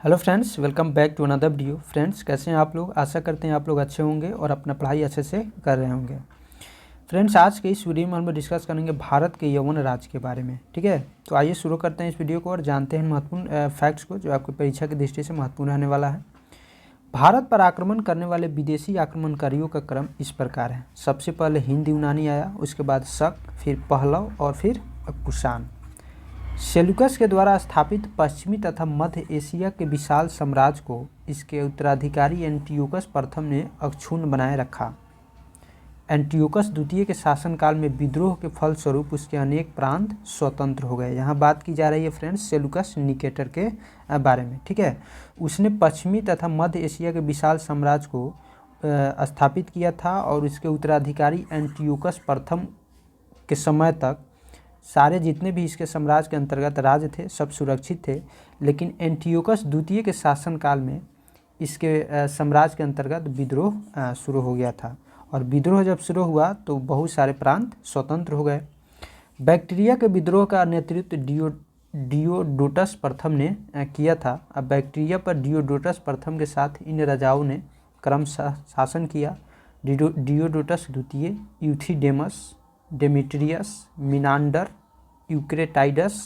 Hello friends, welcome back to another video. Friends, कैसे हैं आप लोग? आशा करते हैं आप लोग अच्छे होंगे और अपना पढ़ाई अच्छे से कर रहे होंगे। फ्रेंड्स, आज के इस वीडियो में हम लोग डिस्कस करेंगे भारत के यौवन राज्य के बारे में। ठीक है, तो आइए शुरू करते हैं इस वीडियो को और जानते हैं महत्वपूर्ण फैक्ट्स को जो आपकी परीक्षा की दृष्टि से महत्वपूर्ण रहने वाला है। भारत पर आक्रमण करने वाले विदेशी आक्रमणकारियों का क्रम इस प्रकार है। सबसे पहले हिंद यूनानी आया, उसके बाद शक, फिर पहलव और फिर कुषाण। सेल्यूकस के द्वारा स्थापित पश्चिमी तथा मध्य एशिया के विशाल साम्राज्य को इसके उत्तराधिकारी एंटियोकस प्रथम ने अक्षुण्ण बनाए रखा। एंटियोकस द्वितीय के शासनकाल में विद्रोह के फलस्वरूप उसके अनेक प्रांत स्वतंत्र हो गए। यहाँ बात की जा रही है फ्रेंड्स सेल्यूकस निकेटर के बारे में। ठीक है, उसने पश्चिमी तथा मध्य एशिया के विशाल साम्राज्य को स्थापित किया था और उसके उत्तराधिकारी एंटियोकस प्रथम के समय तक सारे जितने भी इसके साम्राज्य के अंतर्गत राज्य थे सब सुरक्षित थे। लेकिन एंटियोकस द्वितीय के शासनकाल में इसके साम्राज्य के अंतर्गत विद्रोह शुरू हो गया था और विद्रोह जब शुरू हुआ तो बहुत सारे प्रांत स्वतंत्र हो गए। बैक्टीरिया के विद्रोह का नेतृत्व डियोडोटस प्रथम ने किया था। अब बैक्टीरिया पर डियोडोटस प्रथम के साथ इन राजाओं ने क्रम शासन किया। डियोडोटस द्वितीय, यूथिडेमस, डेमेट्रियस, मिनांडर, यूक्रेटाइडस,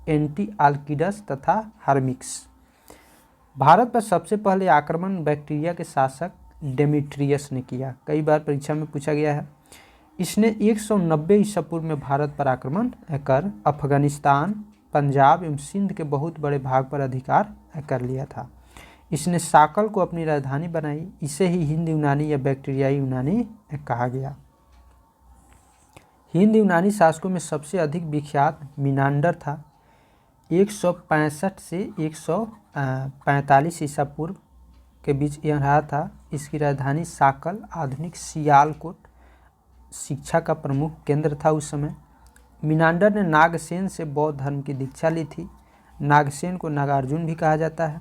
एंटीआल्किडस तथा हर्मिक्स। भारत पर सबसे पहले आक्रमण बैक्टीरिया के शासक डेमेट्रियस ने किया। कई बार परीक्षा में पूछा गया है। इसने 190 ईसा पूर्व में भारत पर आक्रमण कर अफगानिस्तान, पंजाब एवं सिंध के बहुत बड़े भाग पर अधिकार कर लिया था। इसने साकल को अपनी राजधानी बनाई। इसे ही हिंद यूनानी या बैक्टीरियाई यूनानी कहा गया। हिंद यूनानी शासकों में सबसे अधिक विख्यात मिनांडर था। 165 से 145 ईसा पूर्व के बीच यह रहा था। इसकी राजधानी साकल, आधुनिक सियालकोट, शिक्षा का प्रमुख केंद्र था उस समय। मिनांडर ने नागसेन से बौद्ध धर्म की दीक्षा ली थी। नागसेन को नागार्जुन भी कहा जाता है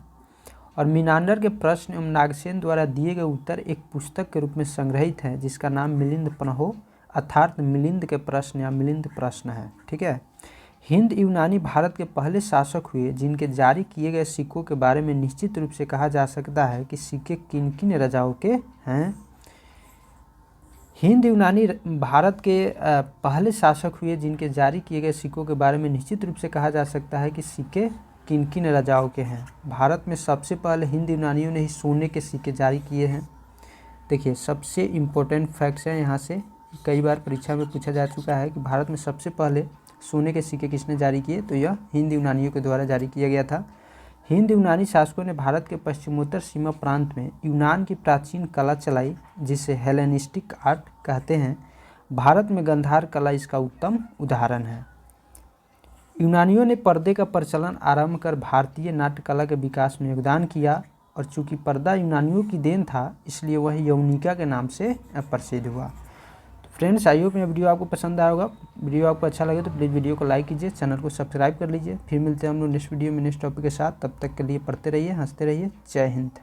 और मिनांडर के प्रश्न एवं नागसेन द्वारा दिए गए उत्तर एक पुस्तक के रूप में संग्रहित है जिसका नाम मिलिंद पन्हो अर्थात मिलिंद के प्रश्न या मिलिंद प्रश्न है। ठीक है, हिंद यूनानी भारत के पहले शासक हुए जिनके जारी किए गए सिक्कों के बारे में निश्चित रूप से कहा जा सकता है कि सिक्के किन किन राजाओं के हैं। हिंद यूनानी भारत के पहले शासक हुए जिनके जारी किए गए सिक्कों के बारे में निश्चित रूप से कहा जा सकता है कि सिक्के किन किन राजाओं के हैं। भारत में सबसे पहले हिंद यूनानियों ने ही सोने के सिक्के जारी किए हैं। देखिए, सबसे इम्पोर्टेंट फैक्ट्स हैं यहाँ से, कई बार परीक्षा में पूछा जा चुका है कि भारत में सबसे पहले सोने के सिक्के किसने जारी किए, तो यह हिंद यूनानियों के द्वारा जारी किया गया था। हिंद यूनानी शासकों ने भारत के पश्चिमोत्तर सीमा प्रांत में यूनान की प्राचीन कला चलाई जिसे हेलेनिस्टिक आर्ट कहते हैं। भारत में गंधार कला इसका उत्तम उदाहरण है। यूनानियों ने पर्दे का प्रचलन आरंभ कर भारतीय नाट्य कला के विकास में योगदान किया और चूंकि पर्दा यूनानियों की देन था इसलिए वह यौनिका के नाम से प्रसिद्ध हुआ। फ्रेंड्स, आई होप यह वीडियो आपको पसंद आया होगा। वीडियो आपको अच्छा लगे तो प्लीज़ वीडियो को लाइक कीजिए, चैनल को सब्सक्राइब कर लीजिए। फिर मिलते हैं हम लोग नेक्स्ट वीडियो में नेक्स्ट टॉपिक के साथ। तब तक के लिए पढ़ते रहिए, हंसते रहिए। जय हिंद।